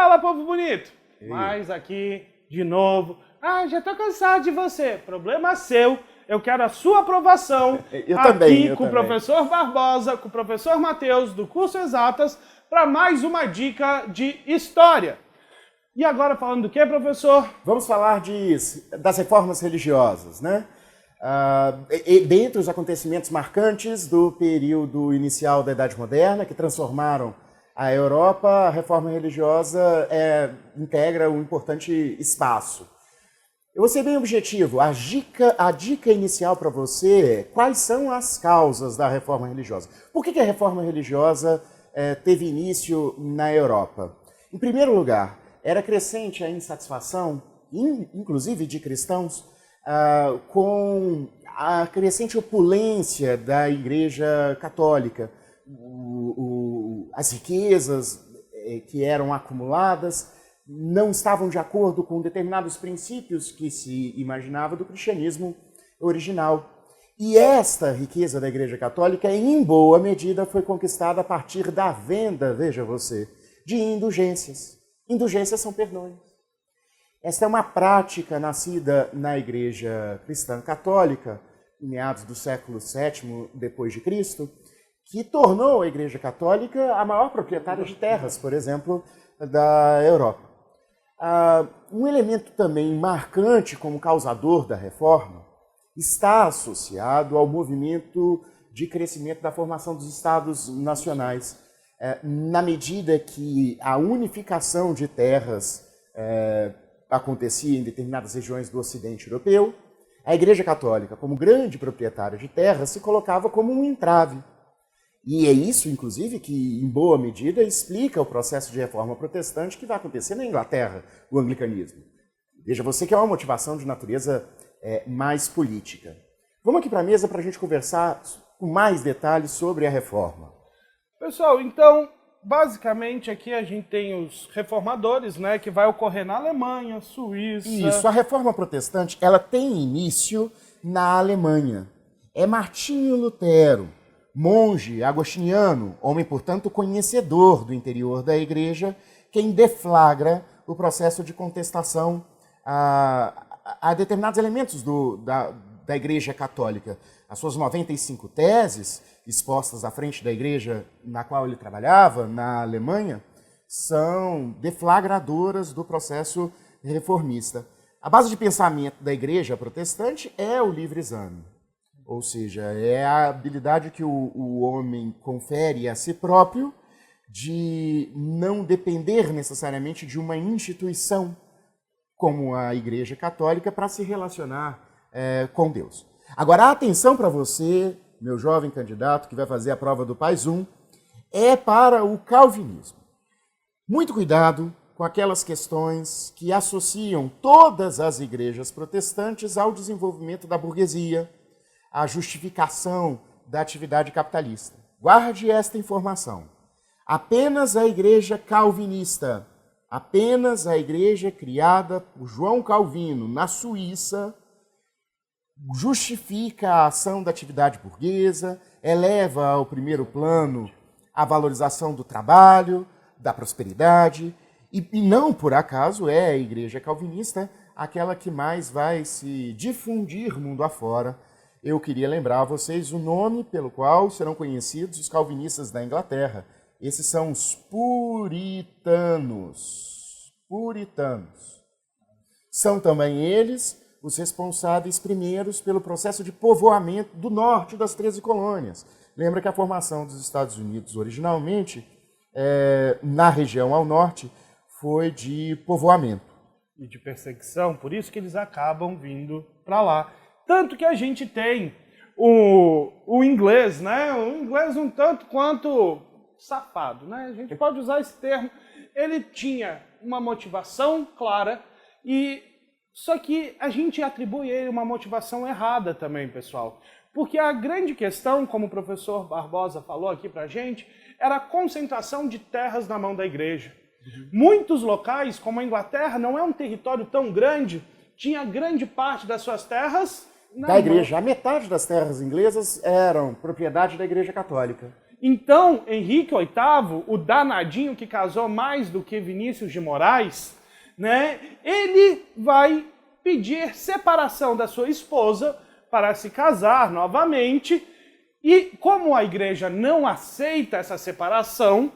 Fala, povo bonito! Ei. Mas aqui, de novo. Ah, já tô cansado de você. Problema seu. Eu quero a sua aprovação Eu também. com o professor Barbosa, com o professor Matheus, do curso Exatas, para mais uma dica de história. E agora falando do que, professor? Vamos falar das reformas religiosas, né? Dentre os acontecimentos marcantes do período inicial da Idade Moderna, que transformaram a Europa, a reforma religiosa integra um importante espaço. Eu vou ser bem objetivo. A dica inicial para você é quais são as causas da reforma religiosa. Por que a reforma religiosa teve início na Europa? Em primeiro lugar, era crescente a insatisfação, inclusive de cristãos, com a crescente opulência da Igreja Católica. As riquezas que eram acumuladas não estavam de acordo com determinados princípios que se imaginava do cristianismo original. E esta riqueza da Igreja Católica, em boa medida, foi conquistada a partir da venda, veja você, de indulgências. Indulgências são perdões. Esta é uma prática nascida na Igreja Cristã Católica, em meados do século VII depois de Cristo, que tornou a Igreja Católica a maior proprietária de terras, por exemplo, da Europa. Um elemento também marcante como causador da reforma está associado ao movimento de crescimento da formação dos Estados nacionais. Na medida que a unificação de terras acontecia em determinadas regiões do Ocidente Europeu, a Igreja Católica, como grande proprietária de terras, se colocava como um entrave. E é isso, inclusive, que, em boa medida, explica o processo de reforma protestante que vai acontecer na Inglaterra, o anglicanismo. Veja você que é uma motivação de natureza mais política. Vamos aqui para a mesa para a gente conversar com mais detalhes sobre a reforma. Pessoal, então, basicamente aqui a gente tem os reformadores, né, que vai ocorrer na Alemanha, Suíça... Isso, a reforma protestante, ela tem início na Alemanha. É Martinho Lutero, monge agostiniano, homem, portanto, conhecedor do interior da igreja, quem deflagra o processo de contestação a determinados elementos da Igreja Católica. As suas 95 teses, expostas à frente da igreja na qual ele trabalhava, na Alemanha, são deflagradoras do processo reformista. A base de pensamento da igreja protestante é o livre exame. Ou seja, é a habilidade que o homem confere a si próprio de não depender necessariamente de uma instituição como a Igreja Católica para se relacionar com Deus. Agora, atenção para você, meu jovem candidato que vai fazer a prova do PAS 1, é para o calvinismo. Muito cuidado com aquelas questões que associam todas as igrejas protestantes ao desenvolvimento da burguesia, à justificação da atividade capitalista. Guarde esta informação. Apenas a igreja calvinista, apenas a igreja criada por João Calvino na Suíça, justifica a ação da atividade burguesa, eleva ao primeiro plano a valorização do trabalho, da prosperidade, e não por acaso é a igreja calvinista aquela que mais vai se difundir mundo afora. Eu queria lembrar a vocês o nome pelo qual serão conhecidos os calvinistas da Inglaterra. Esses são os puritanos. Puritanos. São também eles os responsáveis primeiros pelo processo de povoamento do norte das 13 colônias. Lembra que a formação dos Estados Unidos, originalmente, na região ao norte, foi de povoamento. E de perseguição, por isso que eles acabam vindo para lá. Tanto que a gente tem o inglês, né? O inglês um tanto quanto safado, né? A gente pode usar esse termo. Ele tinha uma motivação clara e só que a gente atribui a ele uma motivação errada também, pessoal. Porque a grande questão, como o professor Barbosa falou aqui pra gente, era a concentração de terras na mão da igreja. Muitos locais, como a Inglaterra, não é um território tão grande, tinha grande parte das suas terras na da igreja. A metade das terras inglesas eram propriedade da Igreja Católica. Então, Henrique VIII, o danadinho que casou mais do que Vinícius de Moraes, né, ele vai pedir separação da sua esposa para se casar novamente, e como a igreja não aceita essa separação,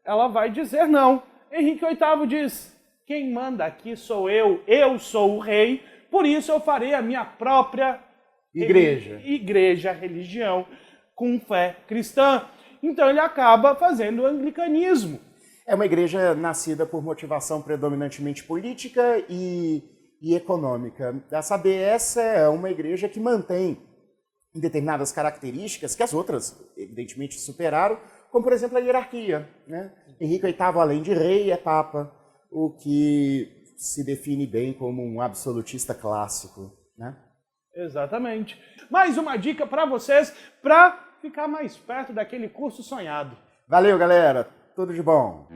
ela vai dizer não. Henrique VIII diz, quem manda aqui sou eu sou o rei, por isso eu farei a minha própria igreja, religião, com fé cristã. Então ele acaba fazendo o anglicanismo. É uma igreja nascida por motivação predominantemente política e econômica. A saber, essa é uma igreja que mantém determinadas características que as outras, evidentemente, superaram, como, por exemplo, a hierarquia, né? Henrique VIII, além de rei, é papa, o que se define bem como um absolutista clássico, né? Exatamente. Mais uma dica para vocês, para ficar mais perto daquele curso sonhado. Valeu, galera! Tudo de bom!